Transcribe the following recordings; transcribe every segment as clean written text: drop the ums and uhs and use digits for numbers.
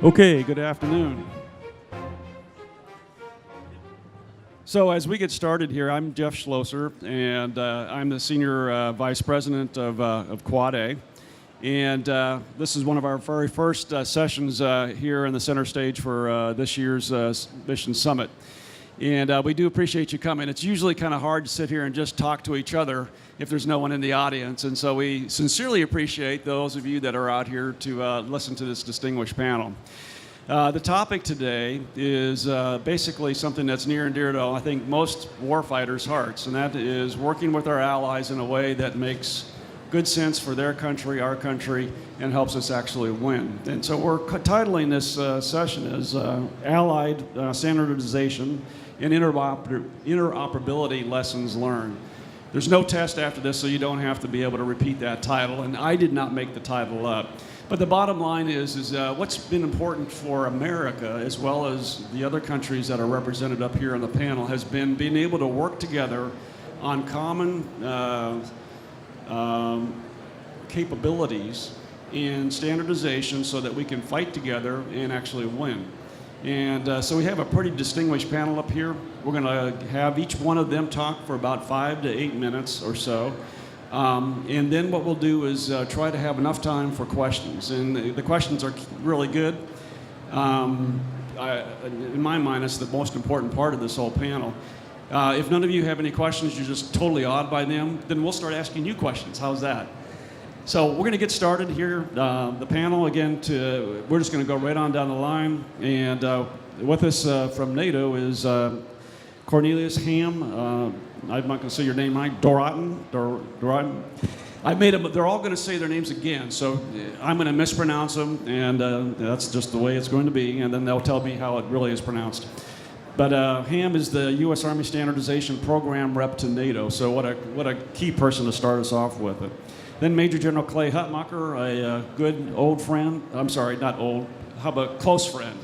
Okay, good afternoon. So as we get started here, I'm Jeff Schloesser, and I'm the Senior Vice President of Quad A. And this is one of our very first sessions here in the center stage for this year's Mission Summit. And we do appreciate you coming. It's usually kind of hard to sit here and just talk to each other if there's no one in the audience. And so we sincerely appreciate those of you that are out here to listen to this distinguished panel. The topic today is basically something that's near and dear to, I think, most warfighters' hearts, and that is working with our allies in a way that makes good sense for their country, our country, and helps us actually win. And so we're titling this session as Allied Standardization and Interoperability Lessons Learned. There's no test after this, so you don't have to be able to repeat that title, and I did not make the title up. But the bottom line is what's been important for America, as well as the other countries that are represented up here on the panel, has been being able to work together on common capabilities and standardization so that we can fight together and actually win. And so we have a pretty distinguished panel up here. We're going to have each one of them talk for about 5 to 8 minutes or so. And then what we'll do is try to have enough time for questions. And the questions are really good. In my mind, it's the most important part of this whole panel. If none of you have any questions, you're just totally awed by them, then we'll start asking you questions. How's that? So we're going to get started here. The panel, again, we're just going to go right on down the line. And with us from NATO is Cornelius Ham. I'm not going to say your name right. Doratin. I made them. They're all going to say their names again, so I'm going to mispronounce them, and that's just the way it's going to be. And then they'll tell me how it really is pronounced. But Ham is the U.S. Army Standardization Program Rep to NATO. So what a key person to start us off with. Then Major General Clay Hutmacher, a good old friend. I'm sorry, not old. How about close friend?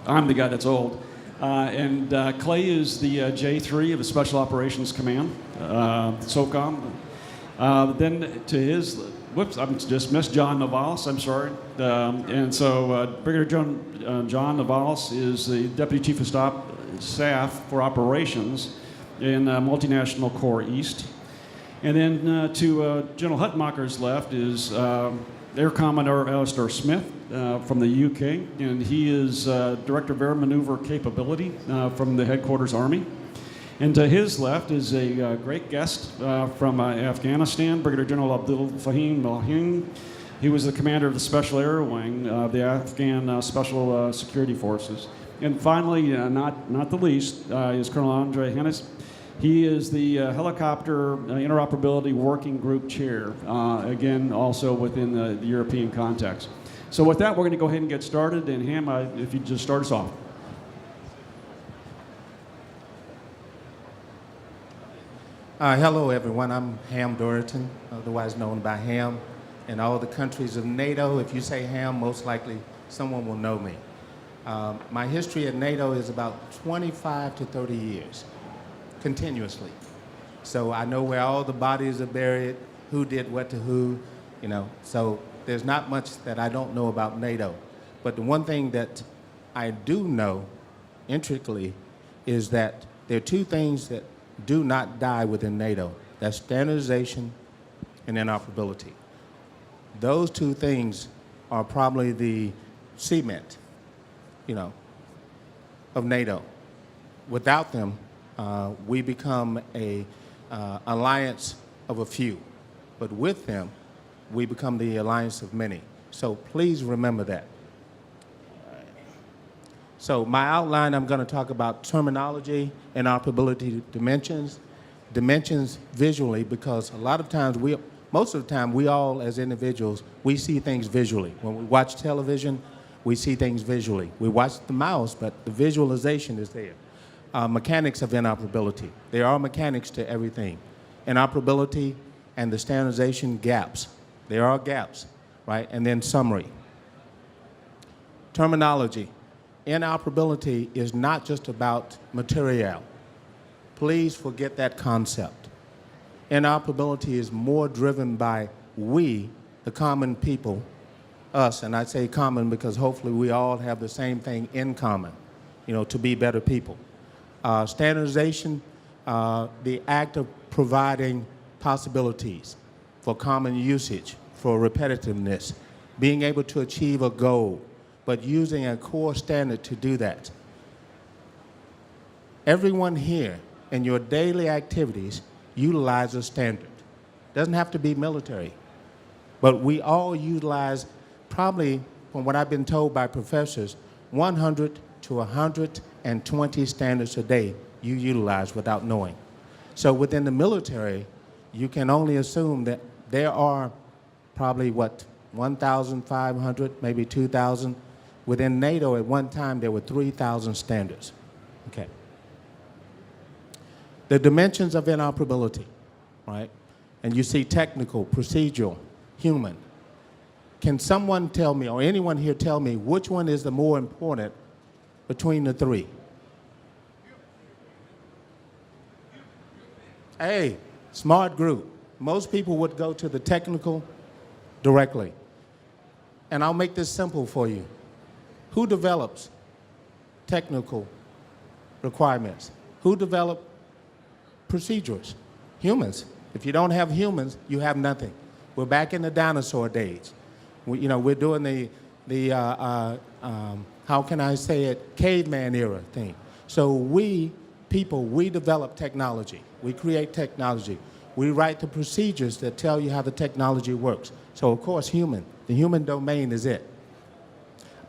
I'm the guy that's old. And Clay is the J3 of the Special Operations Command, SOCOM. Then to his, I just missed John Navalis, I'm sorry. And so Brigadier John Navalis is the Deputy Chief of Staff for Operations in Multinational Corps East. And then to General Hutmacher's left is Air Commodore Alistair Smith from the UK, and he is Director of Air Maneuver Capability from the Headquarters Army. And to his left is a great guest from Afghanistan, Brigadier General Abdul Fahim Malhin. He was the commander of the Special Air Wing of the Afghan Special Security Forces. And finally, not the least, is Colonel Andre Hennis. He is the Helicopter Interoperability Working Group Chair, again, also within the European context. So with that, we're going to go ahead and get started. And Ham, if you just start us off. Hello, everyone. I'm Ham Dorrington, otherwise known by Ham. In all the countries of NATO, if you say Ham, most likely someone will know me. My history at NATO is about 25 to 30 years. Continuously. So I know where all the bodies are buried, who did what to who, so there's not much that I don't know about NATO. But the one thing that I do know intricately is that there are two things that do not die within NATO. That's standardization and interoperability. Those two things are probably the cement, of NATO. Without them, we become a alliance of a few, but with them, we become the alliance of many. So please remember that. So my outline, I'm going to talk about terminology, interoperability dimensions visually, because a lot of times most of the time, we all as individuals, we see things visually. When we watch television, we see things visually. We watch the mouse, but the visualization is there. Mechanics of interoperability. There are mechanics to everything. Interoperability and the standardization gaps. There are gaps, right? And then summary. Terminology. Interoperability is not just about material. Please forget that concept. Interoperability is more driven by we, the common people, us, and I say common because hopefully we all have the same thing in common, to be better people. Standardization, the act of providing possibilities for common usage, for repetitiveness, being able to achieve a goal, but using a core standard to do that. Everyone here in your daily activities utilize a standard. Doesn't have to be military, but we all utilize probably, from what I've been told by professors, 100 to 120 standards a day you utilize without knowing. So within the military, you can only assume that there are probably, 1,500, maybe 2,000. Within NATO at one time, there were 3,000 standards. Okay. The dimensions of inoperability, right? And you see technical, procedural, human. Can someone tell me, or anyone here tell me, which one is the more important between the three? Hey, smart group. Most people would go to the technical directly. And I'll make this simple for you. Who develops technical requirements? Who develops procedures? Humans. If you don't have humans, you have nothing. We're back in the dinosaur days. We're doing the how can I say it, caveman era thing. So we develop technology. We create technology. We write the procedures that tell you how the technology works. So of course, the human domain is it.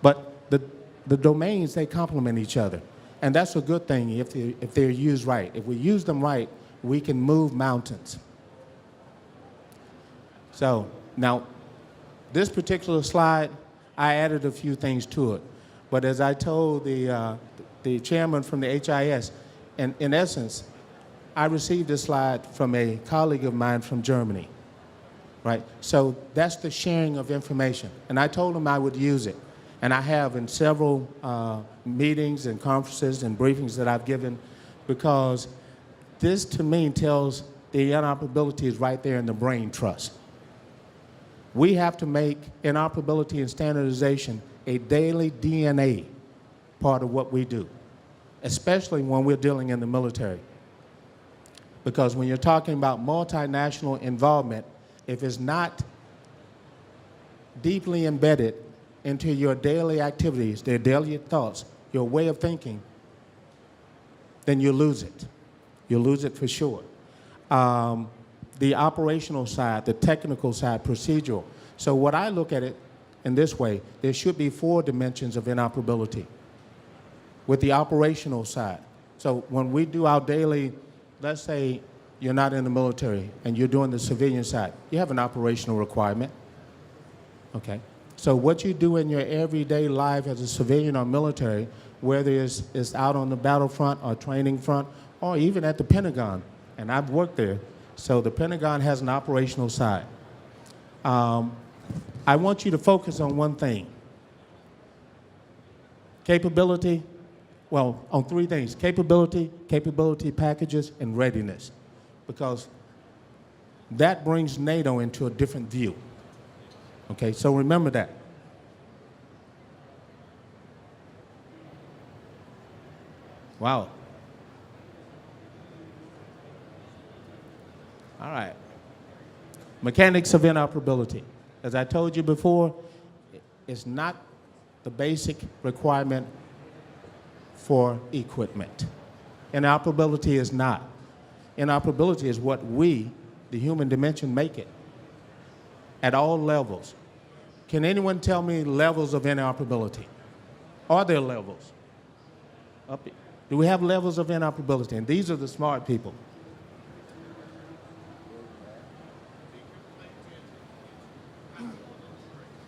But the domains, they complement each other. And that's a good thing if they're used right. If we use them right, we can move mountains. So now, this particular slide, I added a few things to it. But as I told the chairman from the HIS, in essence, I received this slide from a colleague of mine from Germany, right? So that's the sharing of information. And I told him I would use it. And I have in several meetings and conferences and briefings that I've given, because this to me tells the inoperability is right there in the brain trust. We have to make inoperability and standardization a daily DNA part of what we do, especially when we're dealing in the military. Because when you're talking about multinational involvement, if it's not deeply embedded into your daily activities, their daily thoughts, your way of thinking, then you lose it. You'll lose it for sure. The operational side, the technical side, procedural. So what I look at it in this way, there should be 4 dimensions of inoperability with the operational side. So when we do our daily, let's say you're not in the military and you're doing the civilian side, you have an operational requirement, okay? So what you do in your everyday life as a civilian or military, whether it's out on the battlefront or training front, or even at the Pentagon, and I've worked there, so the Pentagon has an operational side. I want you to focus on one thing. Capability, on 3 things. Capability packages, and readiness. Because that brings NATO into a different view. Okay, so remember that. Wow. All right. Mechanics of inoperability. As I told you before, it's not the basic requirement for equipment. Inoperability is not. Inoperability is what we, the human dimension, make it at all levels. Can anyone tell me levels of inoperability? Are there levels? Do we have levels of inoperability? And these are the smart people.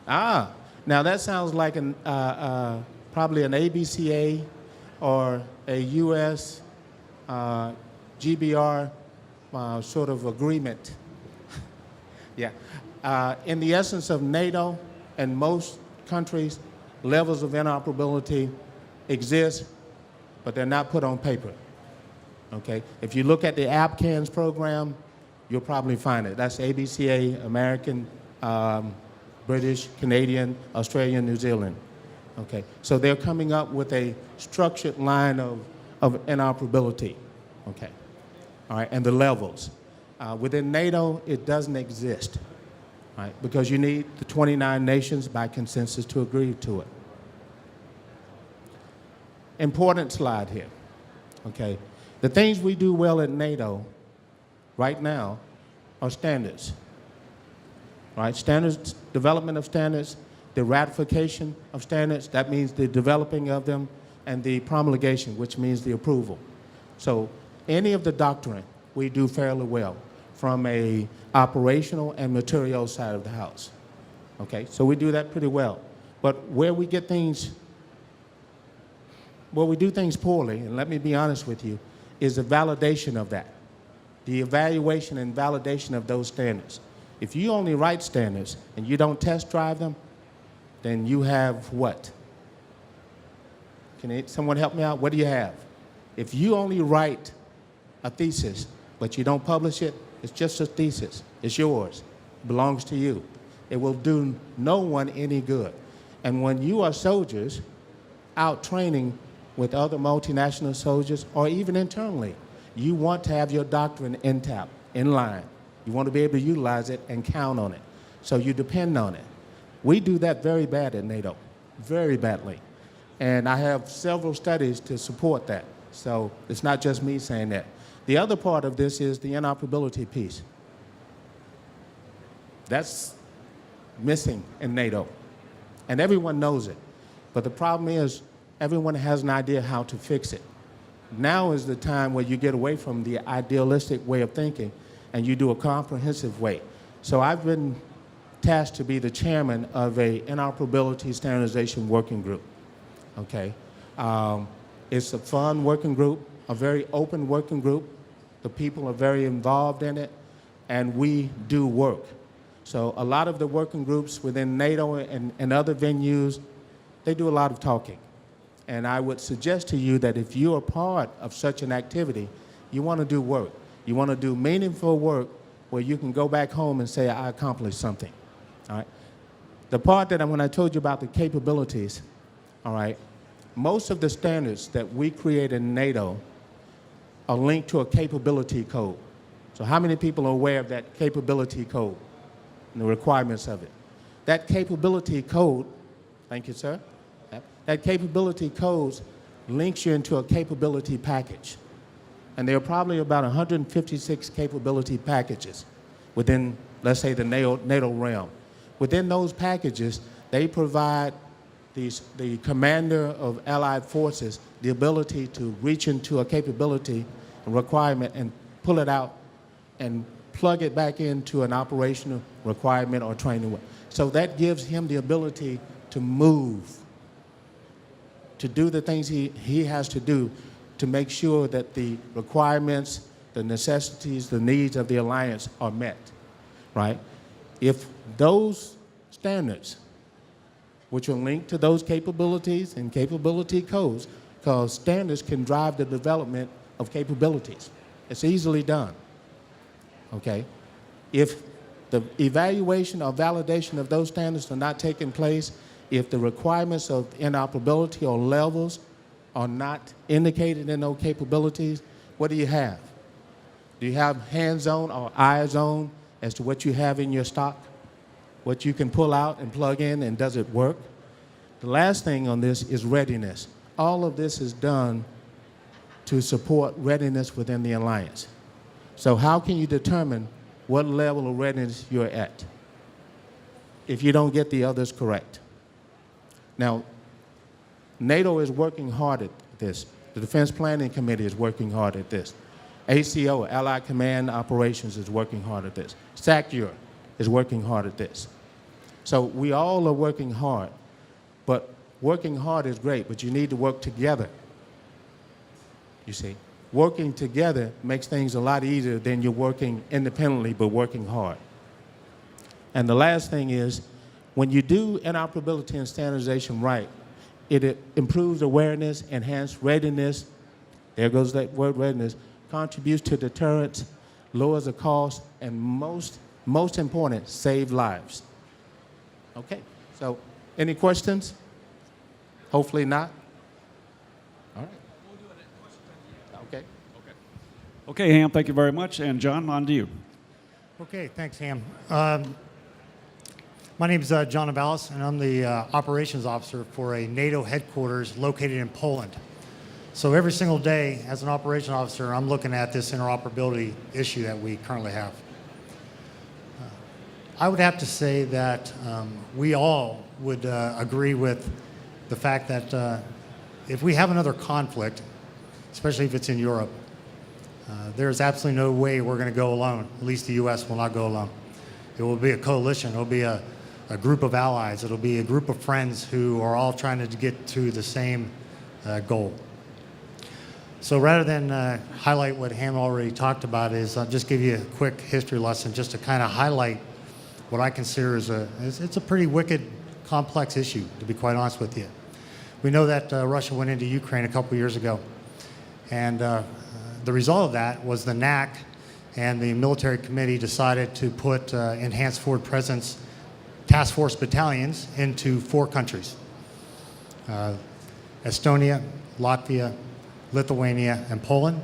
Now that sounds like probably an ABCA or a US GBR sort of agreement. Yeah. In the essence of NATO and most countries, levels of inoperability exist, but they're not put on paper. Okay? If you look at the APCANS program, you'll probably find it. That's ABCA, American British, Canadian, Australian, New Zealand. Okay, so they're coming up with a structured line of interoperability. Okay, all right, and the levels. Within NATO, it doesn't exist, right? Because you need the 29 nations by consensus to agree to it. Important slide here, okay? The things we do well at NATO right now are standards, right? Standards, development of standards, the ratification of standards, that means the developing of them, and the promulgation, which means the approval. So any of the doctrine we do fairly well from a operational and material side of the house, okay? So we do that pretty well. But where we do things poorly, and let me be honest with you, is the validation of that, the evaluation and validation of those standards. If you only write standards and you don't test drive them, then you have what? Can someone help me out? What do you have? If you only write a thesis, but you don't publish it, it's just a thesis. It's yours. It belongs to you. It will do no one any good. And when you are soldiers out training with other multinational soldiers, or even internally, you want to have your doctrine intact, in line. You want to be able to utilize it and count on it. So you depend on it. We do that very bad at NATO, very badly. And I have several studies to support that. So it's not just me saying that. The other part of this is the interoperability piece. That's missing in NATO. And everyone knows it. But the problem is, everyone has an idea how to fix it. Now is the time where you get away from the idealistic way of thinking and you do a comprehensive way. So I've been tasked to be the chairman of a interoperability standardization working group. Okay, it's a fun working group, a very open working group. The people are very involved in it, and we do work. So a lot of the working groups within NATO and other venues, they do a lot of talking. And I would suggest to you that if you are part of such an activity, you want to do work. You want to do meaningful work where you can go back home and say, I accomplished something. All right. The part that when I told you about the capabilities, all right, most of the standards that we create in NATO are linked to a capability code. So how many people are aware of that capability code and the requirements of it? That capability code, thank you, sir. That capability code links you into a capability package. And there are probably about 156 capability packages within, let's say, the NATO realm. Within those packages, they provide the commander of allied forces the ability to reach into a capability requirement and pull it out and plug it back into an operational requirement or training. So that gives him the ability to move, to do the things he has to do to make sure that the requirements, the necessities, the needs of the alliance are met, right? If those standards, which are linked to those capabilities and capability codes, because standards can drive the development of capabilities. It's easily done, okay? If the evaluation or validation of those standards are not taking place, if the requirements of interoperability or levels are not indicated in those capabilities, what do you have? Do you have hands-on or eyes-on as to what you have in your stock? What you can pull out and plug in, and does it work? The last thing on this is readiness. All of this is done to support readiness within the alliance. So how can you determine what level of readiness you're at if you don't get the others correct? Now, NATO is working hard at this. The Defense Planning Committee is working hard at this. ACO, Allied Command Operations, is working hard at this. SACUR is working hard at this. So we all are working hard, but working hard is great, but you need to work together. You see, working together makes things a lot easier than you're working independently but working hard. And the last thing is, when you do interoperability and standardization right, it improves awareness, enhances readiness, there goes that word readiness, contributes to deterrence, lowers the cost, and most important, save lives. Okay, so any questions? Hopefully not. All right. Okay. Okay, Ham, thank you very much. And John, on to you. Okay, thanks, Ham. My name is John Avalis, and I'm the operations officer for a NATO headquarters located in Poland. So every single day, as an operations officer, I'm looking at this interoperability issue that we currently have. I would have to say that we all would agree with the fact that if we have another conflict, especially if it's in Europe, there's absolutely no way we're going to go alone. At least the U.S. will not go alone. It will be a coalition. It will be a group of allies. It will be a group of friends who are all trying to get to the same goal. So rather than highlight what Ham already talked about, I'll just give you a quick history lesson just to kind of highlight what I consider it's a pretty wicked, complex issue, to be quite honest with you. We know that Russia went into Ukraine a couple years ago, and the result of that was the NAC and the military committee decided to put enhanced forward presence task force battalions into 4 countries: Estonia, Latvia, Lithuania, and Poland.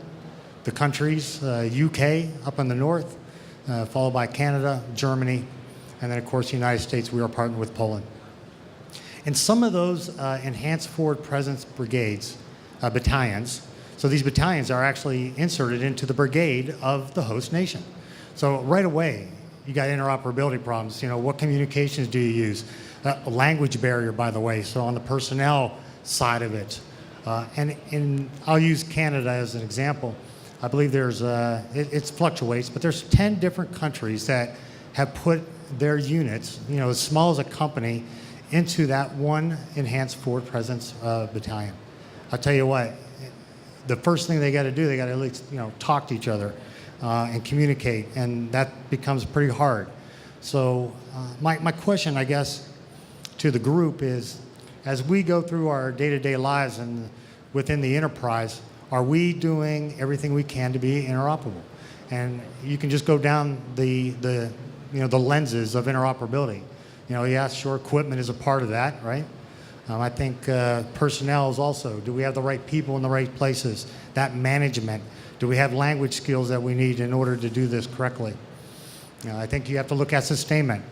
The countries, UK up in the north, followed by Canada, Germany, and then of course the United States. We are partnered with Poland. And some of those enhanced forward presence brigades, battalions, so these battalions are actually inserted into the brigade of the host nation. So right away, you got interoperability problems. You know, what communications do you use? A language barrier, by the way, so on the personnel side of it. And I'll use Canada as an example. I believe there's, it fluctuates, but there's 10 different countries that have put their units, you know, as small as a company, into that one enhanced forward presence battalion. I'll tell you what, the first thing they got to do, they got to at least, you know, talk to each other and communicate, and that becomes pretty hard. So my question, I guess, to the group is, as we go through our day-to-day lives and within the enterprise, are we doing everything we can to be interoperable? And you can just go down the lenses of interoperability. You know, yes, sure, equipment is a part of that, right? I think personnel is also. Do we have the right people in the right places? That management. Do we have language skills that we need in order to do this correctly? I think you have to look at sustainment.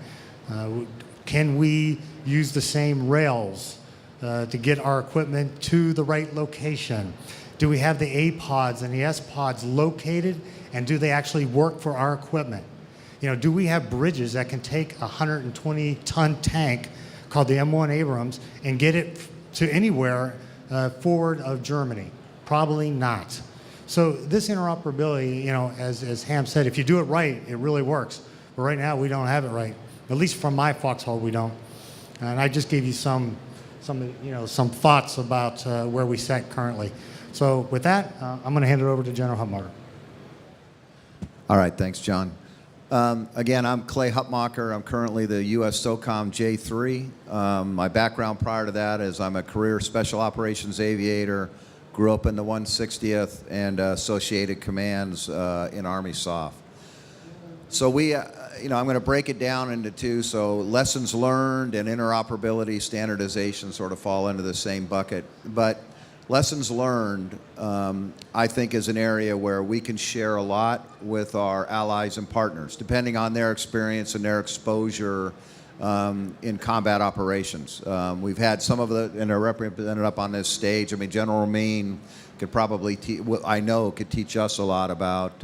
Can we use the same rails to get our equipment to the right location? Do we have the A pods and the S pods located, and do they actually work for our equipment? You know, do we have bridges that can take a 120-ton tank called the M1 Abrams and get it to anywhere forward of Germany? Probably not. So this interoperability, you know, as Ham said, if you do it right, it really works. But right now, we don't have it right. At least from my foxhole, we don't. And I just gave you some thoughts about where we sit currently. So with that, I'm going to hand it over to General Hutmacher. All right, thanks, John. Again, I'm Clay Hutmacher. I'm currently the U.S. SOCOM J3. My background prior to that is I'm a career special operations aviator, grew up in the 160th and Associated Commands in Army SOF. So I'm going to break it down into 2. So lessons learned and interoperability, standardization sort of fall into the same bucket. But lessons learned, I think, is an area where we can share a lot with our allies and partners, depending on their experience and their exposure in combat operations. We've had some of the, and are represented up on this stage. I mean, General Mean could probably, could teach us a lot about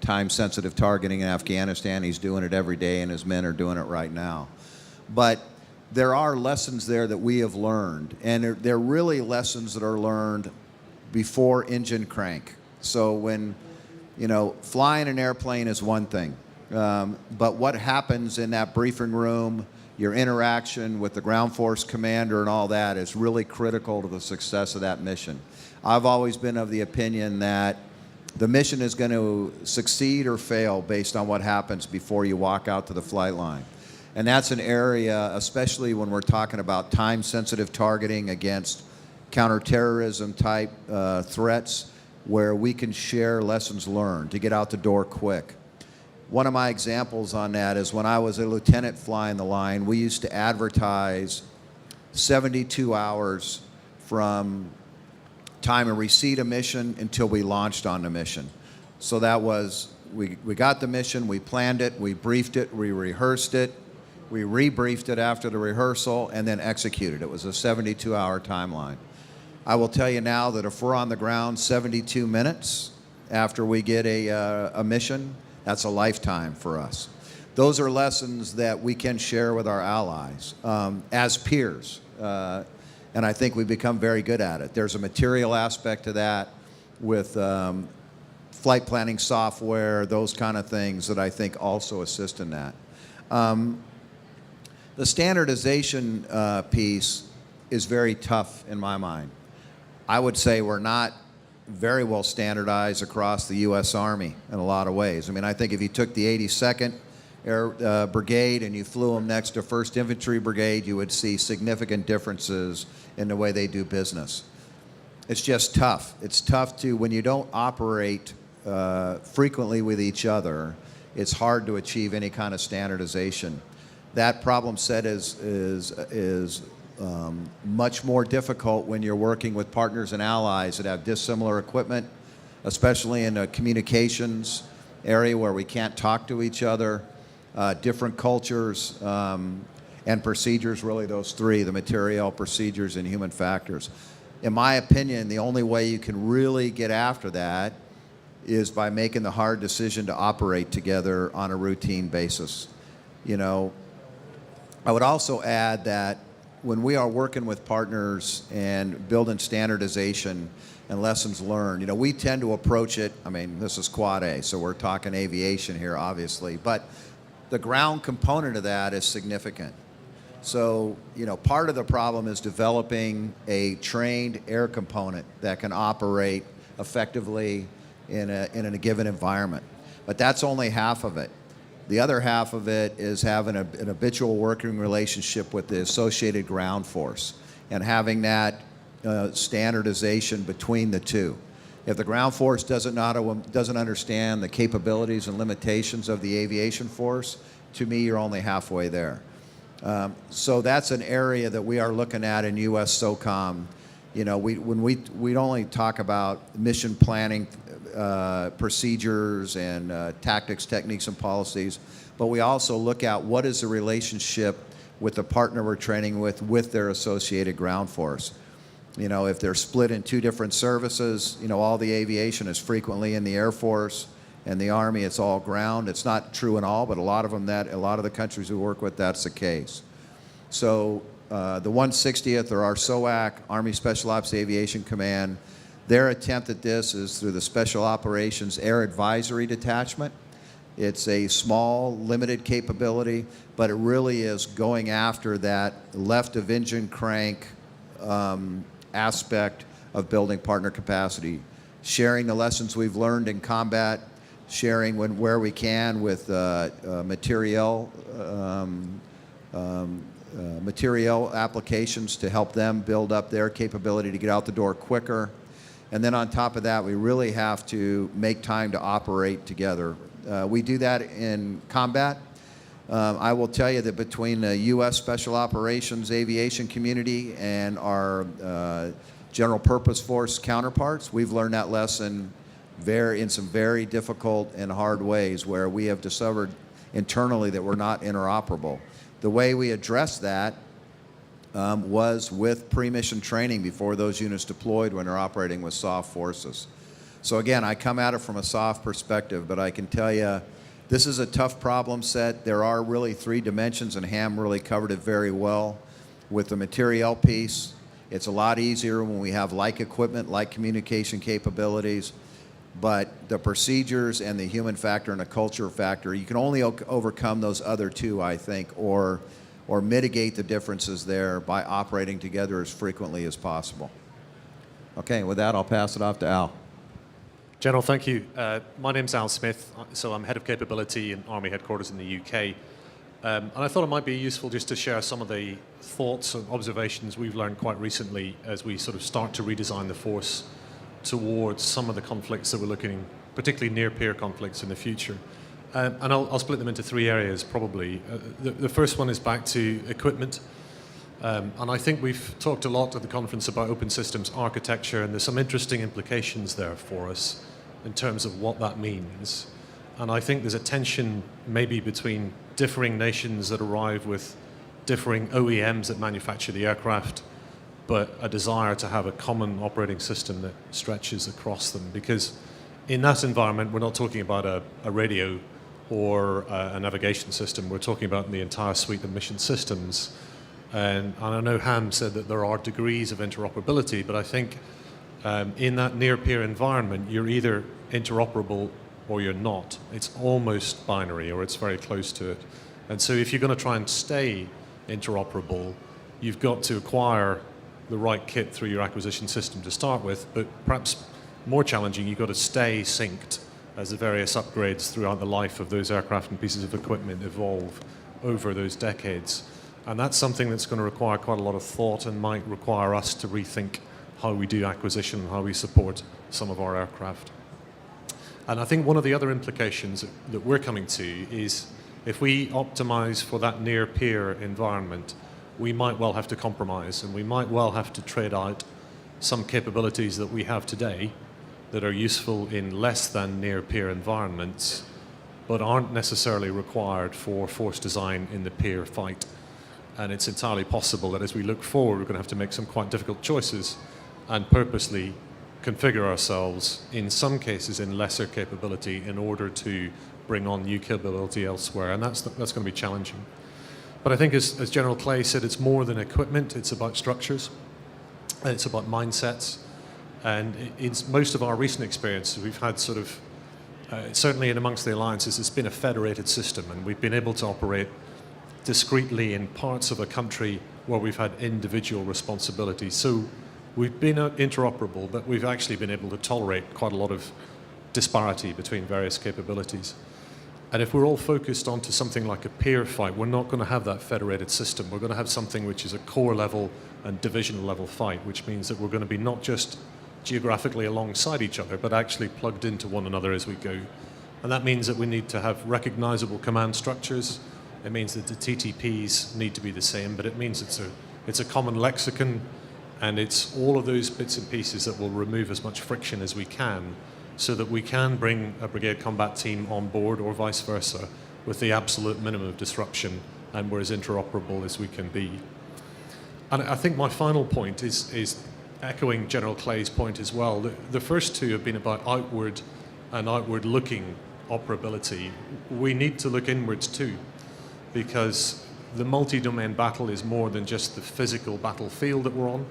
time-sensitive targeting in Afghanistan. He's doing it every day, and his men are doing it right now. But there are lessons there that we have learned, and they're really lessons that are learned before engine crank. So when, flying an airplane is one thing, but what happens in that briefing room, your interaction with the ground force commander and all that is really critical to the success of that mission. I've always been of the opinion that the mission is going to succeed or fail based on what happens before you walk out to the flight line. And that's an area, especially when we're talking about time-sensitive targeting against counterterrorism type threats, where we can share lessons learned to get out the door quick. One of my examples on that is when I was a lieutenant flying the line, we used to advertise 72 hours from time of receipt of mission until we launched on the mission. So that was, we got the mission, we planned it, we briefed it, we rehearsed it, we rebriefed it after the rehearsal, and then executed. It was a 72-hour timeline. I will tell you now that if we're on the ground 72 minutes after we get a mission, that's a lifetime for us. Those are lessons that we can share with our allies as peers. And I think we've become very good at it. There's a material aspect to that with flight planning software, those kind of things that I think also assist in that. The standardization piece is very tough in my mind. I would say we're not very well standardized across the U.S. Army in a lot of ways. I mean, I think if you took the 82nd Air Brigade and you flew them next to 1st Infantry Brigade, you would see significant differences in the way they do business. It's just tough. It's tough to, when you don't operate frequently with each other, it's hard to achieve any kind of standardization. That problem set is much more difficult when you're working with partners and allies that have dissimilar equipment, especially in the communications area where we can't talk to each other, different cultures, and procedures, really those three, the material, procedures, and human factors. In my opinion, the only way you can really get after that is by making the hard decision to operate together on a routine basis. You know, I would also add that when we are working with partners and building standardization and lessons learned, you know, we tend to approach it, I mean, this is Quad A, so we're talking aviation here, obviously, but the ground component of that is significant. So, you know, part of the problem is developing a trained air component that can operate effectively in a given environment. But that's only half of it. The other half of it is having an habitual working relationship with the associated ground force and having that standardization between the two. If the ground force doesn't understand the capabilities and limitations of the aviation force, to me, you're only halfway there. So that's an area that we are looking at in U.S. SOCOM. You know, we only talk about mission planning procedures and tactics, techniques, and policies, but we also look at what is the relationship with the partner we're training with their associated ground force. You know, if they're split in two different services, you know, all the aviation is frequently in the Air Force, and the Army, it's all ground. It's not true in all, but a lot of the countries we work with, that's the case. So the 160th, or our SOAC, Army Special Ops Aviation Command, their attempt at this is through the Special Operations Air Advisory Detachment. It's a small, limited capability, but it really is going after that left of engine crank aspect of building partner capacity, sharing the lessons we've learned in combat, sharing where we can with material applications to help them build up their capability to get out the door quicker. And then on top of that, we really have to make time to operate together. We do that in combat. I will tell you that between the U.S. Special Operations Aviation community and our General Purpose Force counterparts, we've learned that lesson in some very difficult and hard ways where we have discovered internally that we're not interoperable. The way we addressed that was with pre-mission training before those units deployed when they're operating with soft forces. So again, I come at it from a soft perspective, but I can tell you this is a tough problem set. There are really three dimensions, and Ham really covered it very well. With the materiel piece, it's a lot easier when we have like equipment, like communication capabilities, but the procedures and the human factor and the culture factor, you can only overcome those other two, I think, or mitigate the differences there by operating together as frequently as possible. Okay, with that, I'll pass it off to Al. General, thank you. My name's Al Smith, so I'm Head of Capability in Army Headquarters in the UK. And I thought it might be useful just to share some of the thoughts and observations we've learned quite recently as we sort of start to redesign the force towards some of the conflicts that we're looking, particularly near-peer conflicts in the future. And I'll split them into three areas, probably. The first one is back to equipment. And I think we've talked a lot at the conference about open systems architecture, and there's some interesting implications there for us in terms of what that means. And I think there's a tension maybe between differing nations that arrive with differing OEMs that manufacture the aircraft, but a desire to have a common operating system that stretches across them. Because in that environment, we're not talking about a radio or a navigation system. We're talking about the entire suite of mission systems. And I know Ham said that there are degrees of interoperability, but I think in that near-peer environment, you're either interoperable or you're not. It's almost binary, or it's very close to it. And so if you're going to try and stay interoperable, you've got to acquire the right kit through your acquisition system to start with, but perhaps more challenging, you've got to stay synced as the various upgrades throughout the life of those aircraft and pieces of equipment evolve over those decades. And that's something that's going to require quite a lot of thought and might require us to rethink how we do acquisition and how we support some of our aircraft. And I think one of the other implications that we're coming to is if we optimize for that near-peer environment, we might well have to compromise, and we might well have to trade out some capabilities that we have today that are useful in less than near-peer environments, but aren't necessarily required for force design in the peer fight. And it's entirely possible that as we look forward, we're going to have to make some quite difficult choices and purposely configure ourselves, in some cases, in lesser capability in order to bring on new capability elsewhere. And that's going to be challenging. But I think, as General Clay said, it's more than equipment. It's about structures. And it's about mindsets. And in most of our recent experience, we've had sort of, certainly in amongst the alliances, it's been a federated system. And we've been able to operate discreetly in parts of a country where we've had individual responsibilities. So we've been interoperable, but we've actually been able to tolerate quite a lot of disparity between various capabilities. And if we're all focused onto something like a peer fight, we're not going to have that federated system. We're going to have something which is a core level and divisional level fight, which means that we're going to be not just geographically alongside each other, but actually plugged into one another as we go. And that means that we need to have recognizable command structures. It means that the TTPs need to be the same, but it means it's a common lexicon, and it's all of those bits and pieces that will remove as much friction as we can, so that we can bring a brigade combat team on board, or vice versa, with the absolute minimum of disruption, and we're as interoperable as we can be. And I think my final point is echoing General Clay's point as well. The first two have been about outward and outward-looking operability. We need to look inwards too, because the multi-domain battle is more than just the physical battlefield that we're on.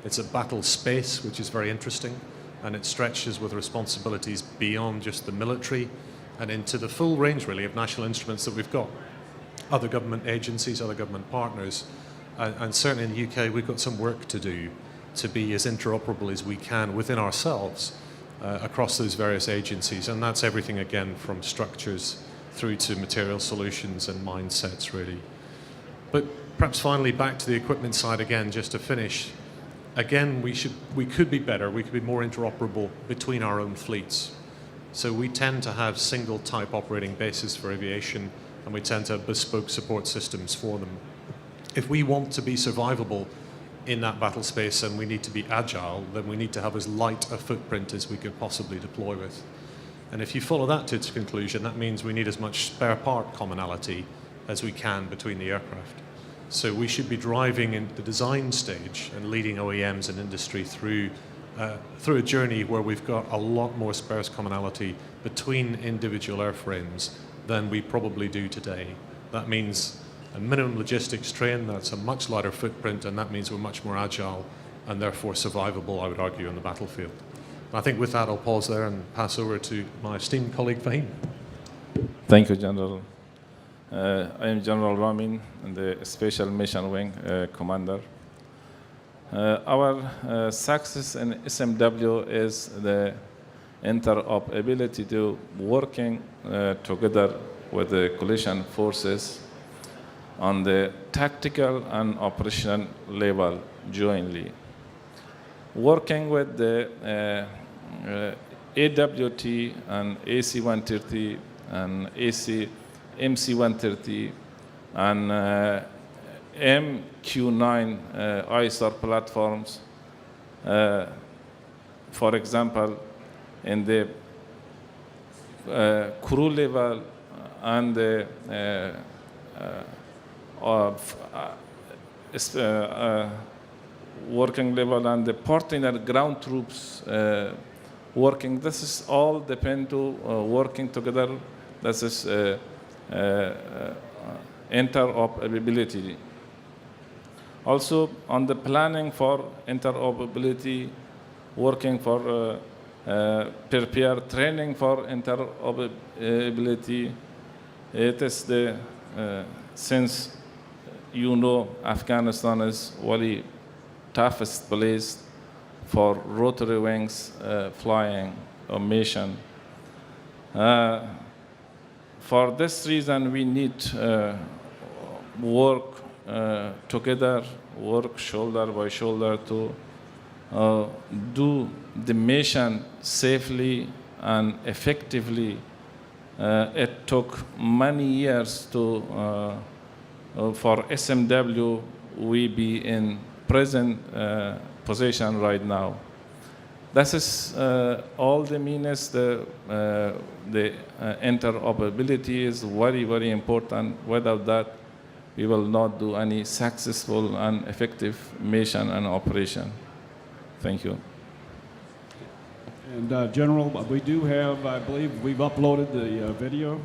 It's a battle space, which is very interesting, and it stretches with responsibilities beyond just the military and into the full range, really, of national instruments that we've got. Other government agencies, other government partners, and certainly in the UK, we've got some work to do to be as interoperable as we can within ourselves across those various agencies. And that's everything, again, from structures through to material solutions and mindsets, really. But perhaps finally back to the equipment side again, just to finish. Again, we could be better, we could be more interoperable between our own fleets. So we tend to have single type operating bases for aviation, and we tend to have bespoke support systems for them. If we want to be survivable in that battle space and we need to be agile, then we need to have as light a footprint as we could possibly deploy with. And if you follow that to its conclusion, that means we need as much spare part commonality as we can between the aircraft. So we should be driving in the design stage and leading OEMs and industry through a journey where we've got a lot more sparse commonality between individual airframes than we probably do today. That means a minimum logistics train, that's a much lighter footprint, and that means we're much more agile and therefore survivable, I would argue, on the battlefield. I think with that, I'll pause there and pass over to my esteemed colleague, Fahim. Thank you, General. I am General Ramin, the Special Mission Wing Commander. Our success in SMW is the interoperability to working together with the coalition forces on the tactical and operational level jointly. Working with the AWT and AC-130 and MC-130 and MQ-9 ISAR platforms. For example, in the crew level and the working level and the partner ground troops working. This is all depend to working together. This is interoperability. Also, on the planning for interoperability, working for prepare training for interoperability. It is the since you know Afghanistan is very toughest place for rotary wings flying or mission. For this reason, we need work together, work shoulder by shoulder to do the mission safely and effectively. It took many years to for SMW we be in present position right now. This is all the means the interoperability is very, very important. Without that, we will not do any successful and effective mission and operation. Thank you. And General, we do have, I believe, we've uploaded the video.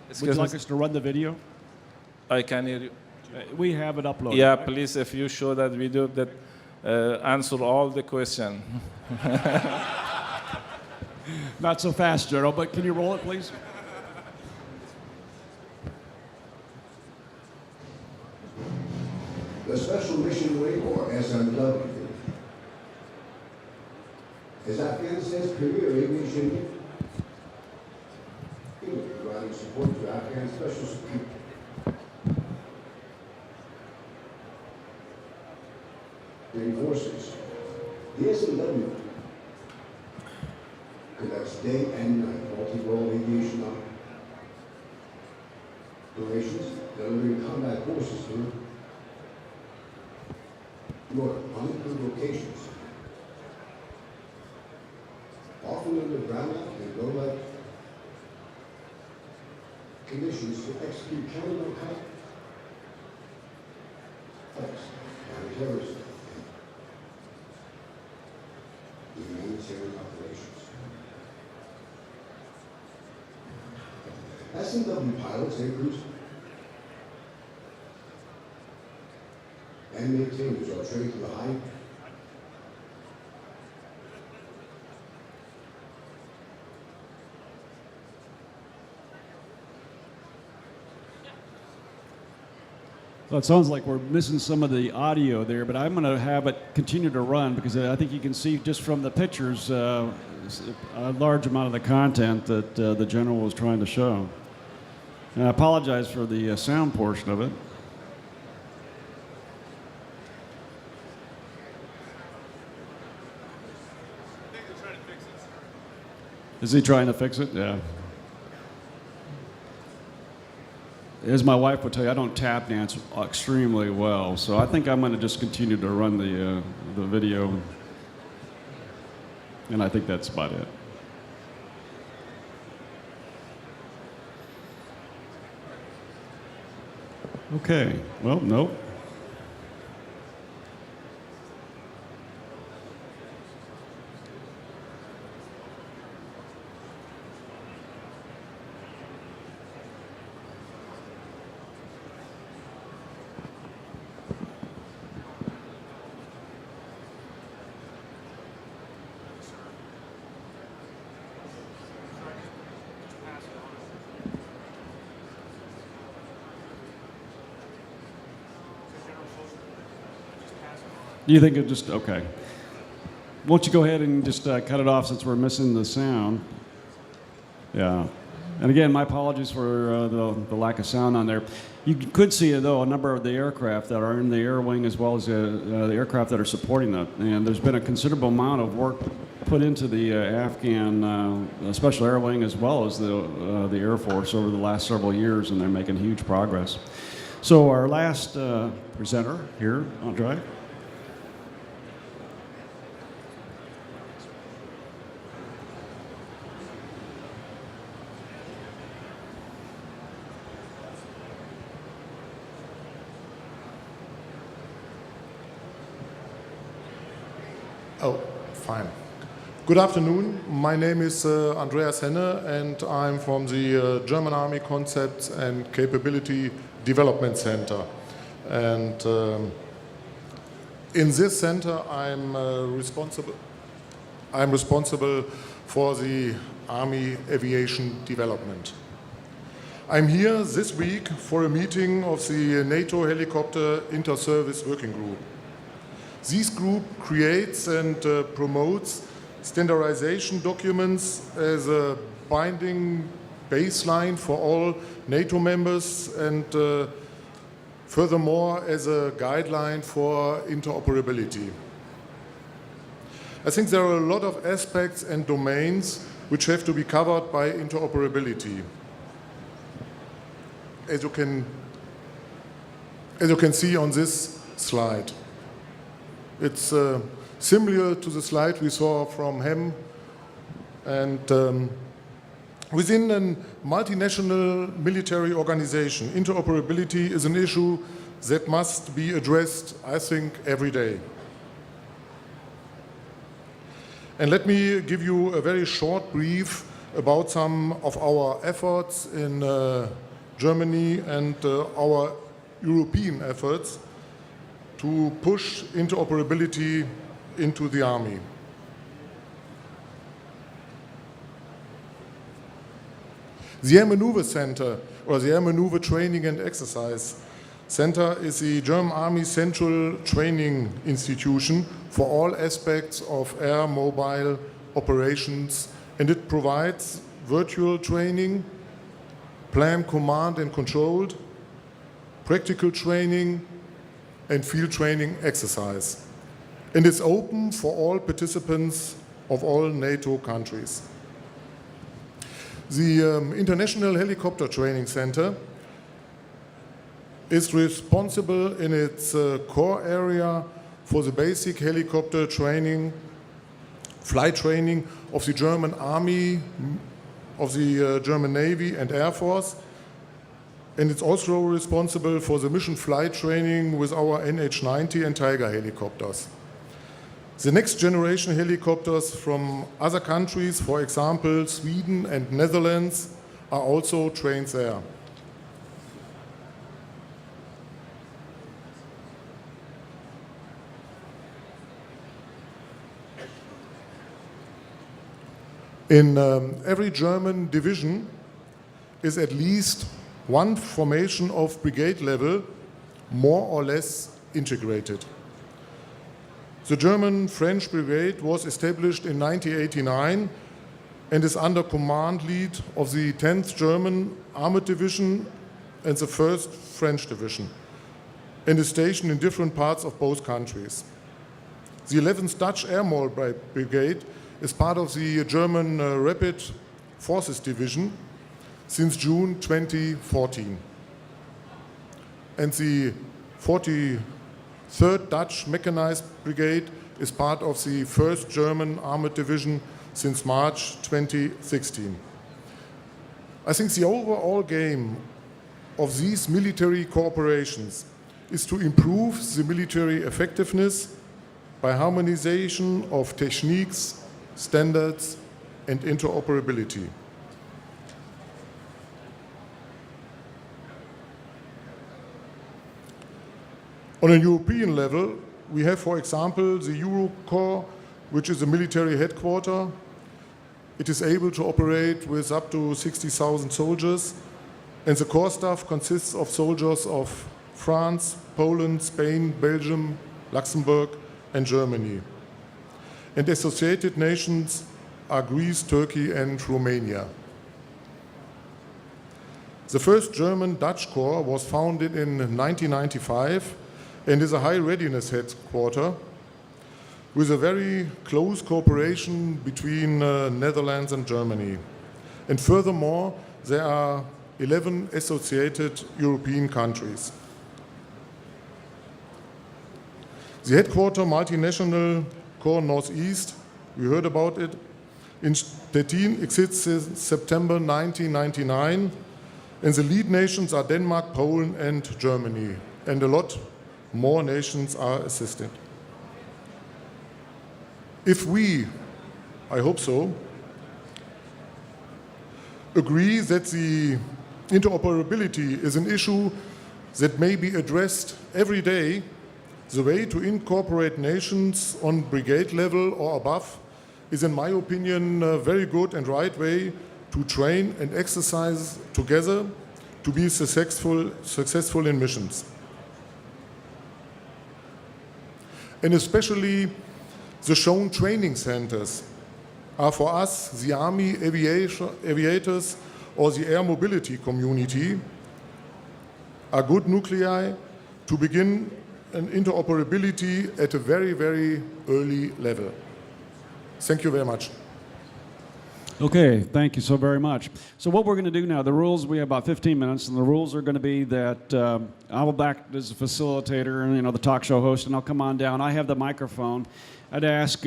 Would you like us to run the video? I can hear you. We have it uploaded. Yeah, right? please, if you show that video, that answer all the question. Not so fast, General, but can you roll it, please? The Special Mission Wing, or SMW, is Afghanistan's premier aviation unit, providing support to Afghan special security forces. The SMW conducts day and night multi-role aviation operations, delivering combat forces through Europe on uncrewed locations, often under ground and low-light conditions to execute counterterrorism, humanitarian operations. SMW pilots and crews and maintainers are trained to the high Well, it sounds like we're missing some of the audio there, but I'm going to have it continue to run because I think you can see just from the pictures a large amount of the content that the General was trying to show. And I apologize for the sound portion of it. Is he trying to fix it? Yeah. As my wife would tell you, I don't tap dance extremely well, so I think I'm going to just continue to run the video, and I think that's about it. Okay. Well, nope. Do you think it just, okay. Won't you go ahead and just cut it off since we're missing the sound? Yeah. And again, my apologies for the lack of sound on there. You could see, though, a number of the aircraft that are in the air wing as well as the aircraft that are supporting that. And there's been a considerable amount of work put into the Afghan Special Air Wing as well as the Air Force over the last several years, and they're making huge progress. So our last presenter here, Andre. Oh, fine. Good afternoon. My name is Andreas Henne, and I'm from the German Army Concepts and Capability Development Center. And in this center, I'm responsible for the Army aviation development. I'm here this week for a meeting of the NATO Helicopter Inter-Service Working Group. This group creates and promotes standardization documents as a binding baseline for all NATO members and furthermore as a guideline for interoperability. I think there are a lot of aspects and domains which have to be covered by interoperability. As you can see on this slide. It's similar to the slide we saw from Hem, and within a multinational military organization, interoperability is an issue that must be addressed, I think, every day. And let me give you a very short brief about some of our efforts in Germany and our European efforts to push interoperability into the Army. The Air Maneuver Center, or the Air Maneuver Training and Exercise Center, is the German Army central training institution for all aspects of air mobile operations, and it provides virtual training, planned command and controlled, practical training, and field training exercise. And it's open for all participants of all NATO countries. The International Helicopter Training Center is responsible in its core area for the basic helicopter training, flight training of the German Army, of the German Navy and Air Force, and it's also responsible for the mission flight training with our NH-90 and Tiger helicopters. The next generation helicopters from other countries, for example, Sweden and Netherlands, are also trained there. In every German division is at least one formation of brigade level, more or less integrated. The German-French brigade was established in 1989 and is under command lead of the 10th German Armored Division and the 1st French Division, and is stationed in different parts of both countries. The 11th Dutch Airmobile Brigade is part of the German Rapid Forces Division since June 2014. And the 43rd Dutch Mechanized Brigade is part of the 1st German Armored Division since March 2016. I think the overall game of these military cooperations is to improve the military effectiveness by harmonization of techniques, standards, and interoperability. On a European level, we have, for example, the Eurocorps, which is a military headquarter. It is able to operate with up to 60,000 soldiers, and the core staff consists of soldiers of France, Poland, Spain, Belgium, Luxembourg, and Germany. And associated nations are Greece, Turkey, and Romania. The first German-Dutch Corps was founded in 1995 and is a high readiness headquarter. with a very close cooperation between Netherlands and Germany. And furthermore, there are 11 associated European countries. The headquarter multinational Core Northeast, we heard about it, in Stettin exists since September 1999, and the lead nations are Denmark, Poland, and Germany, and a lot more nations are assisted. If we, I hope so, agree that the interoperability is an issue that may be addressed every day, the way to incorporate nations on brigade level or above is, in my opinion, a very good and right way to train and exercise together to be successful in missions. And especially the shown training centers are for us, the Army aviators or the air mobility community, are good nuclei to begin an interoperability at a very, very early level. Thank you very much. Okay, thank you so very much. So what we're going to do now, the rules, we have about 15 minutes, and the rules are going to be that I will act as a facilitator and, the talk show host, and I'll come on down. I have the microphone. I'd ask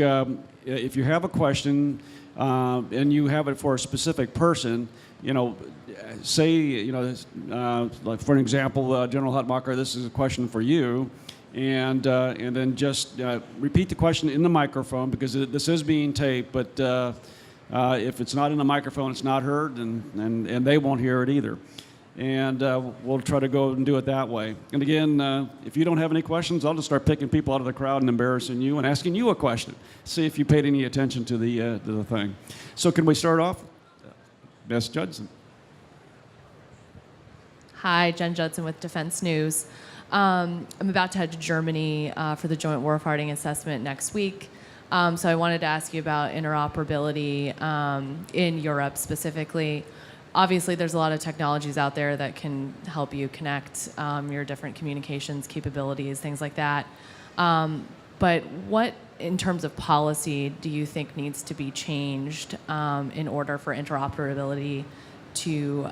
if you have a question and you have it for a specific person, say, like for an example, General Hutmacher, this is a question for you. And then just repeat the question in the microphone, because this is being taped, but if it's not in the microphone, it's not heard, and they won't hear it either. And we'll try to go and do it that way. And again, if you don't have any questions, I'll just start picking people out of the crowd and embarrassing you and asking you a question. See if you paid any attention to the thing. So can we start off? Ms. Judson. Hi, Jen Judson with Defense News. I'm about to head to Germany for the Joint Warfighting Assessment next week. So I wanted to ask you about interoperability in Europe specifically. Obviously, there's a lot of technologies out there that can help you connect your different communications capabilities, things like that. But what, in terms of policy, do you think needs to be changed in order for interoperability to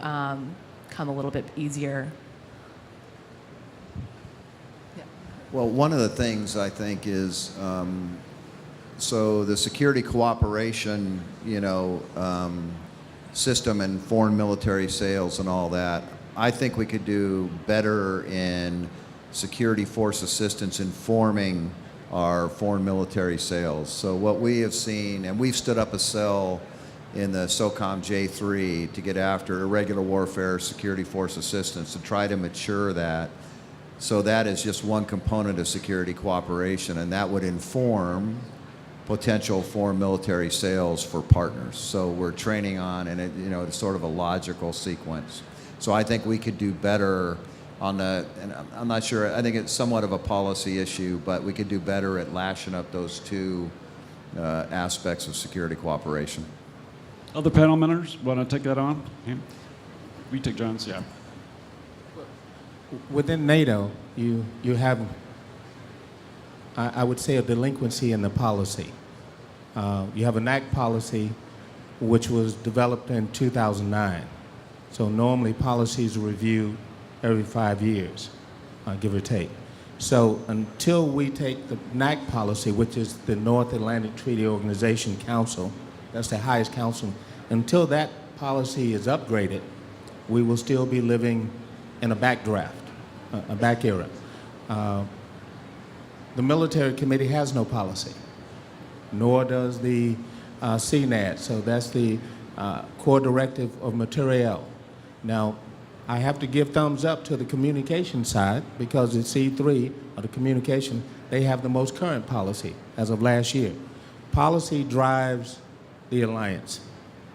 come a little bit easier? Well, one of the things I think is, so the security cooperation, system and foreign military sales and all that, I think we could do better in security force assistance informing our foreign military sales. So what we have seen, and we've stood up a cell in the SOCOM J3 to get after irregular warfare, security force assistance, to try to mature that. So that is just one component of security cooperation, and that would inform potential foreign military sales for partners. So we're training on, and it's sort of a logical sequence. So I think we could do better on and I'm not sure, I think it's somewhat of a policy issue, but we could do better at lashing up those two aspects of security cooperation. Other panel members want to take that on? Yeah. We take John's, yeah. Within NATO, you have, I would say, a delinquency in the policy. You have a NAC policy which was developed in 2009. So normally policies are reviewed every 5 years, give or take. So until we take the NAC policy, which is the North Atlantic Treaty Organization Council, that's the highest council, until that policy is upgraded, we will still be living in a backdraft, a back era. The military committee has no policy, nor does the CNAD, so that's the Core Directive of Materiel. Now, I have to give thumbs up to the communication side, because the C3, or the communication, they have the most current policy as of last year. Policy drives the alliance.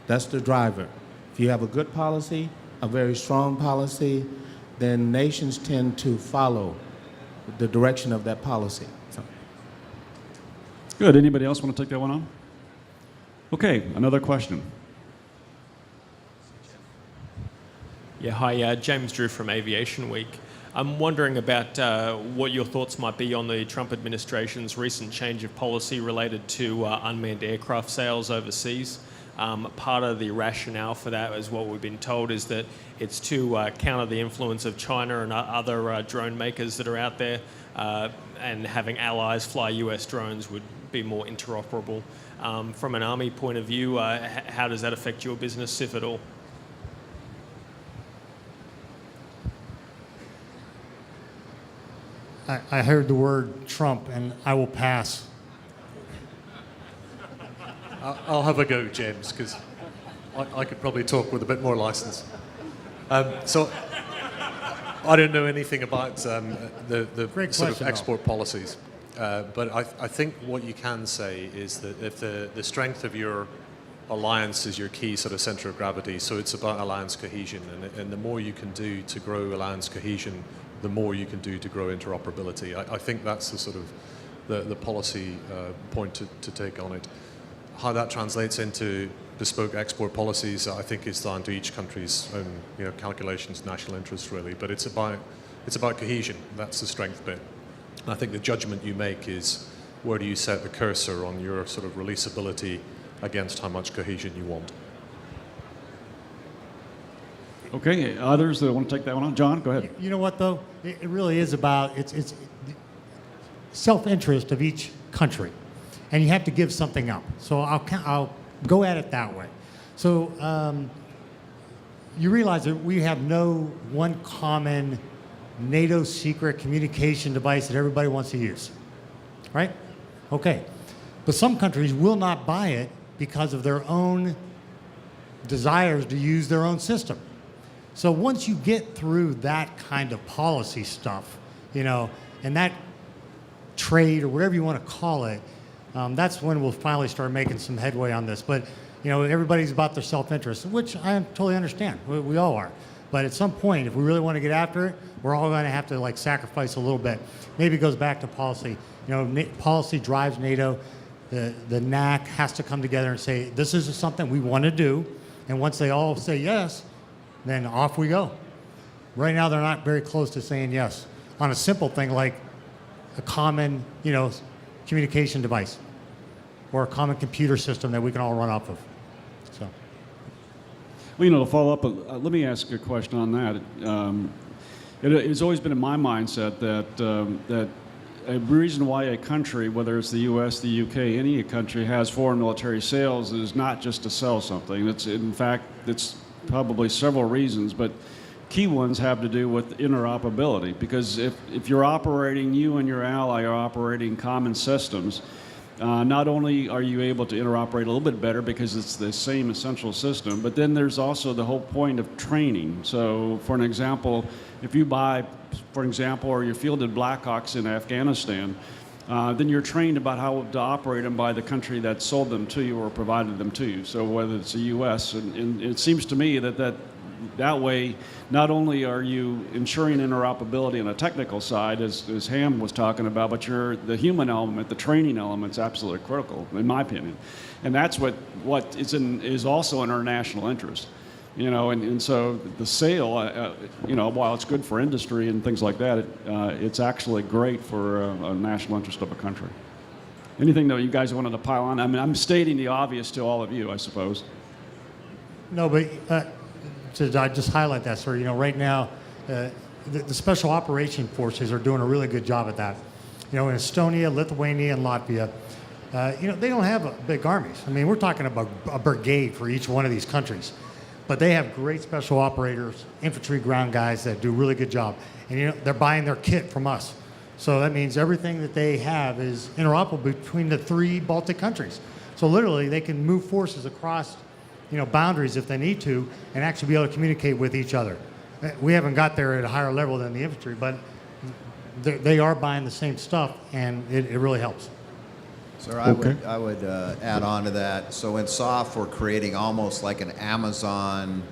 That's the driver. If you have a good policy, a very strong policy, then nations tend to follow the direction of that policy. So. Good. Anybody else want to take that one on? Okay, another question. Yeah, hi, James Drew from Aviation Week. I'm wondering about what your thoughts might be on the Trump administration's recent change of policy related to unmanned aircraft sales overseas. Part of the rationale for that, is what we've been told, is that it's to counter the influence of China and other drone makers that are out there, and having allies fly US drones would be more interoperable. From an Army point of view, how does that affect your business, if at all? I heard the word Trump, and I will pass. I'll have a go, James, because I could probably talk with a bit more license. So I don't know anything about the Great sort of question, export policies, but I think what you can say is that if the strength of your alliance is your key sort of center of gravity, so it's about alliance cohesion, and the more you can do to grow alliance cohesion, the more you can do to grow interoperability. I think that's the sort of the policy point to take on it. How that translates into bespoke export policies, I think, is down to each country's own calculations, national interest, really. But it's about cohesion. That's the strength bit. And I think the judgment you make is where do you set the cursor on your sort of releasability against how much cohesion you want. Okay, others that want to take that one on? John, go ahead. You know what, though? It really is about it's self-interest of each country, and you have to give something up. So I'll go at it that way. So you realize that we have no one common NATO secret communication device that everybody wants to use, right? Okay, but some countries will not buy it because of their own desires to use their own system. So once you get through that kind of policy stuff, and that trade or whatever you want to call it, that's when we'll finally start making some headway on this. But everybody's about their self-interest, which I totally understand. We all are. But at some point, if we really want to get after it, we're all going to have to sacrifice a little bit. Maybe it goes back to policy. Policy drives NATO. The NAC has to come together and say, this is something we want to do. And once they all say yes, then off we go. Right now, they're not very close to saying yes on a simple thing like a common, communication device or a common computer system that we can all run off of. So, Well, to follow up, let me ask a question on that. It's always been in my mindset that a reason why a country, whether it's the U.S., the U.K., any country, has foreign military sales is not just to sell something. It's probably several reasons, but key ones have to do with interoperability. Because if you're operating, you and your ally are operating common systems, not only are you able to interoperate a little bit better because it's the same essential system, but then there's also the whole point of training. So for an example, if you buy, for example, or you're fielded Blackhawks in Afghanistan, then you're trained about how to operate them by the country that sold them to you or provided them to you. So whether it's the U.S., and it seems to me that way, not only are you ensuring interoperability on a technical side, as Ham was talking about, but the human element, the training element's absolutely critical, in my opinion. And that's what is also in our national interest. And so the sale, while it's good for industry and things like that, it's actually great for a national interest of a country. Anything that you guys wanted to pile on? I mean, I'm stating the obvious to all of you, I suppose. no, but to just highlight that, sir, right now, the Special Operation Forces are doing a really good job at that. In Estonia, Lithuania, and Latvia, they don't have big armies. I mean, we're talking about a brigade for each one of these countries. But they have great special operators, infantry ground guys that do a really good job. And they're buying their kit from us. So that means everything that they have is interoperable between the 3 Baltic countries. So literally they can move forces across boundaries if they need to and actually be able to communicate with each other. We haven't got there at a higher level than the infantry, but they are buying the same stuff, and it really helps. Sir, I would add on to that. So in SOF, we're creating almost like an Amazon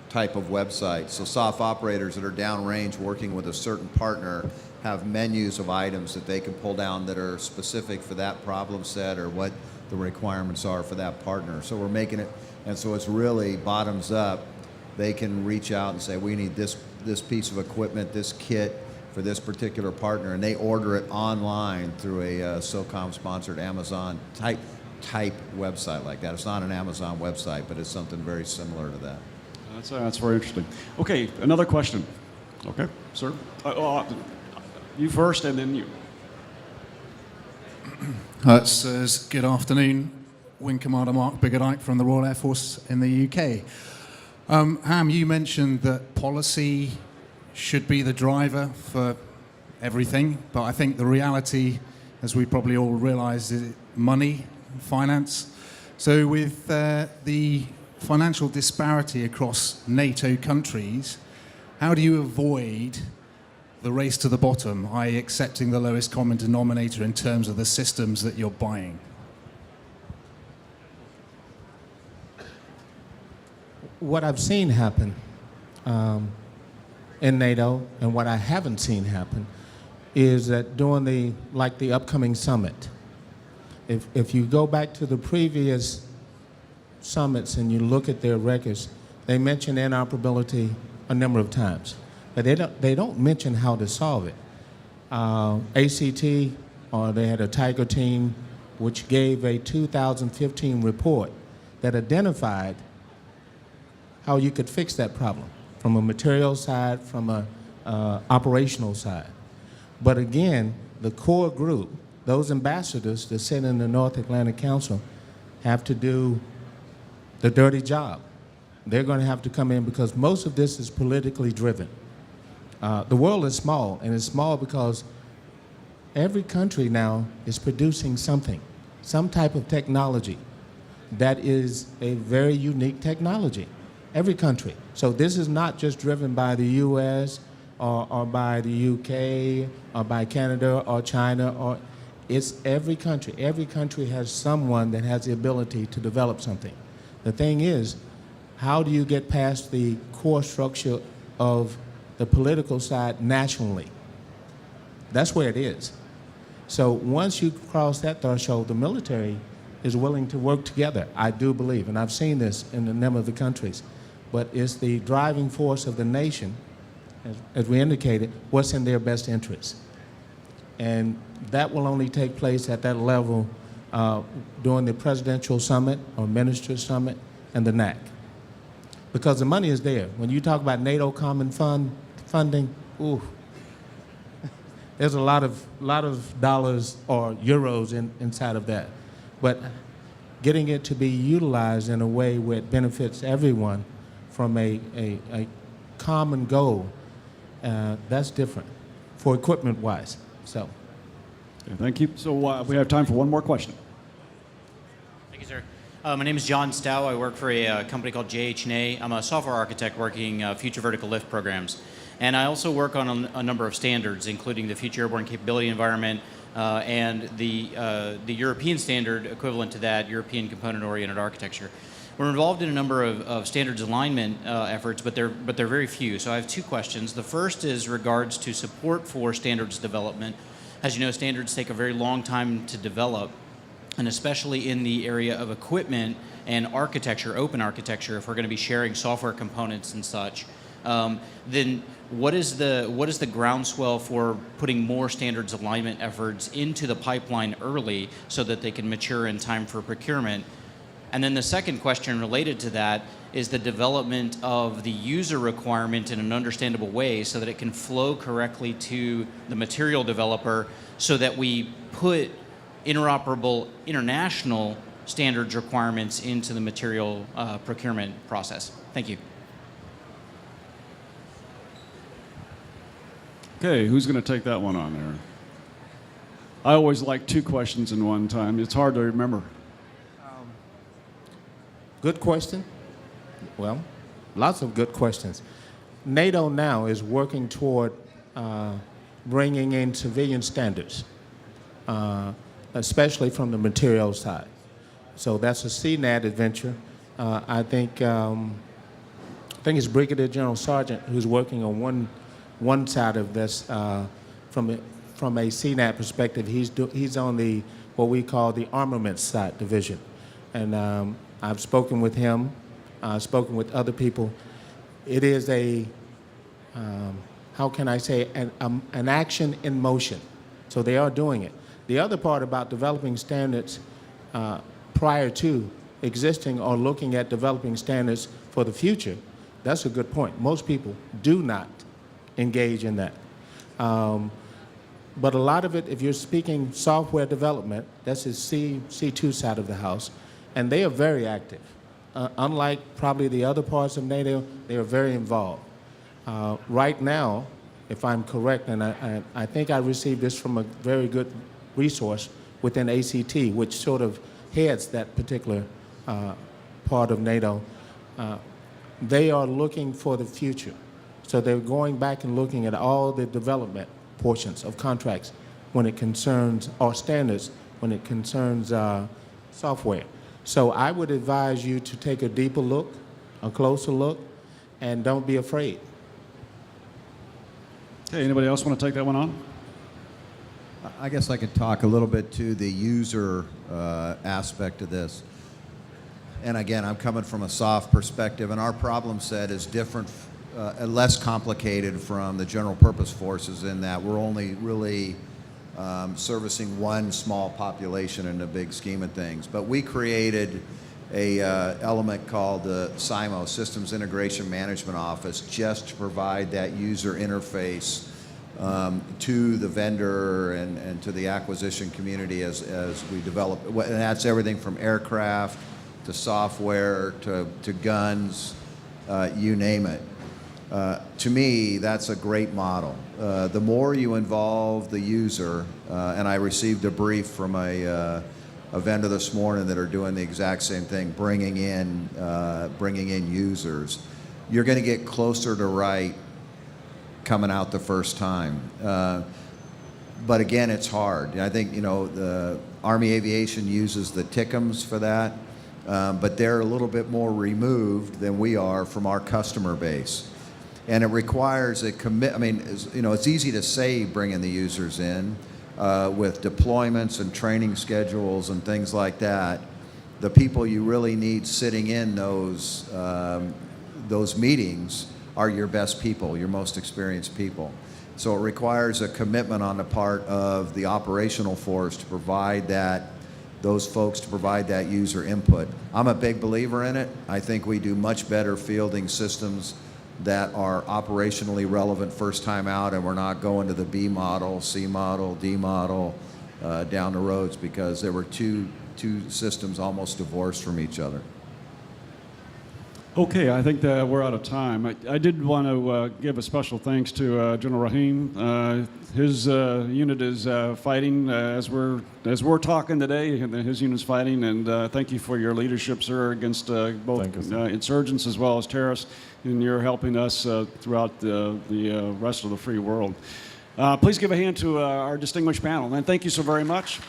type of website. So SOF operators that are downrange working with a certain partner have menus of items that they can pull down that are specific for that problem set or what the requirements are for that partner. So we're making it, and so it's really bottoms up. They can reach out and say, we need this piece of equipment, this kit, for this particular partner, and they order it online through a SOCOM-sponsored Amazon type website like that. It's not an Amazon website, but it's something very similar to that. That's very interesting. Okay, another question. Okay, sir. You first, and then you. It says, good afternoon, Wing Commander Mark Bigadike from the Royal Air Force in the UK. Ham, you mentioned that policy should be the driver for everything, but I think the reality, as we probably all realize, is money, finance. So with the financial disparity across NATO countries, how do you avoid the race to the bottom, i.e. accepting the lowest common denominator in terms of the systems that you're buying? What I've seen happen in NATO, and what I haven't seen happen, is that during the upcoming summit, if you go back to the previous summits and you look at their records, they mention interoperability a number of times, but they don't mention how to solve it. ACT, or they had a Tiger team, which gave a 2015 report that identified how you could fix that problem from a material side, from a operational side. But again, the core group, those ambassadors that sit in the North Atlantic Council, have to do the dirty job. They're going to have to come in because most of this is politically driven. The world is small, and it's small because every country now is producing something, some type of technology that is a very unique technology. Every country. So this is not just driven by the US or by the UK or by Canada or China, or it's every country. Every country has someone that has the ability to develop something. The thing is, how do you get past the core structure of the political side nationally? That's where it is. So once you cross that threshold, the military is willing to work together, I do believe, and I've seen this in a number of the countries. But it's the driving force of the nation, as we indicated, what's in their best interest. And that will only take place at that level during the presidential summit or minister summit and the NAC. Because the money is there. When you talk about NATO common funding, ooh, there's a lot of dollars or euros inside of that. But getting it to be utilized in a way where it benefits everyone from a common goal, that's different for equipment-wise. So, Okay, thank you. So we have time for one more question. Thank you, sir. My name is John Stow. I work for a company called JH&A. I'm a software architect working future vertical lift programs. And I also work on a number of standards, including the Future Airborne Capability Environment and the European standard equivalent to that, European Component-Oriented Architecture. We're involved in a number of standards alignment efforts, but they're very few. So I have two questions. The first is regards to support for standards development. As you know, standards take a very long time to develop, and especially in the area of equipment and architecture, open architecture, if we're going to be sharing software components and such, then what is the groundswell for putting more standards alignment efforts into the pipeline early so that they can mature in time for procurement? And then the second question related to that is the development of the user requirement in an understandable way so that it can flow correctly to the material developer so that we put interoperable international standards requirements into the material procurement process. Thank you. Okay, who's going to take that one on there? I always like two questions in one time. It's hard to remember. Good question. Well, lots of good questions. NATO now is working toward bringing in civilian standards, especially from the materials side. So that's a CNAT adventure. I think it's Brigadier General Sergeant who's working on one side of this from a CNAT perspective. He's on the what we call the armaments side division, and I've spoken with him. I've spoken with other people. It is a how can I say, an action in motion. So they are doing it. The other part about developing standards prior to existing or looking at developing standards for the future, that's a good point. Most people do not engage in that. But a lot of it, if you're speaking software development, that's the C2 side of the house, and they are very active. Unlike probably the other parts of NATO, they are very involved. Right now, if I'm correct, and I think I received this from a very good resource within ACT, which sort of heads that particular part of NATO, they are looking for the future. So they're going back and looking at all the development portions of contracts when it concerns, or standards when it concerns software. So I would advise you to take a deeper look, a closer look, and don't be afraid. Hey, anybody else want to take that one on? I guess I could talk a little bit to the user aspect of this. And again, I'm coming from a soft perspective, and our problem set is different, less complicated from the general purpose forces in that we're only really servicing one small population in the big scheme of things. But we created a element called the SIMO, Systems Integration Management Office, just to provide that user interface to the vendor and to the acquisition community as we develop. And that's everything from aircraft to software to guns, you name it. To me, that's a great model. The more you involve the user, and I received a brief from a vendor this morning that are doing the exact same thing, bringing in users, you're going to get closer to right coming out the first time. But again, it's hard. I think, the Army Aviation uses the TICMs for that, but they're a little bit more removed than we are from our customer base. And it requires a commit. I mean, it's easy to say bringing the users in with deployments and training schedules and things like that. The people you really need sitting in those meetings are your best people, your most experienced people. So it requires a commitment on the part of the operational force to provide those folks to provide that user input. I'm a big believer in it. I think we do much better fielding systems that are operationally relevant first time out, and we're not going to the B model, C model, D model down the roads, because there were two systems almost divorced from each other. Okay, I think that we're out of time. I did want to give a special thanks to General Rahim. His unit is fighting as we're talking today. His unit's fighting, and thank you for your leadership, sir, against both insurgents as well as terrorists, and you're helping us throughout the rest of the free world. Please give a hand to our distinguished panel, and thank you so very much.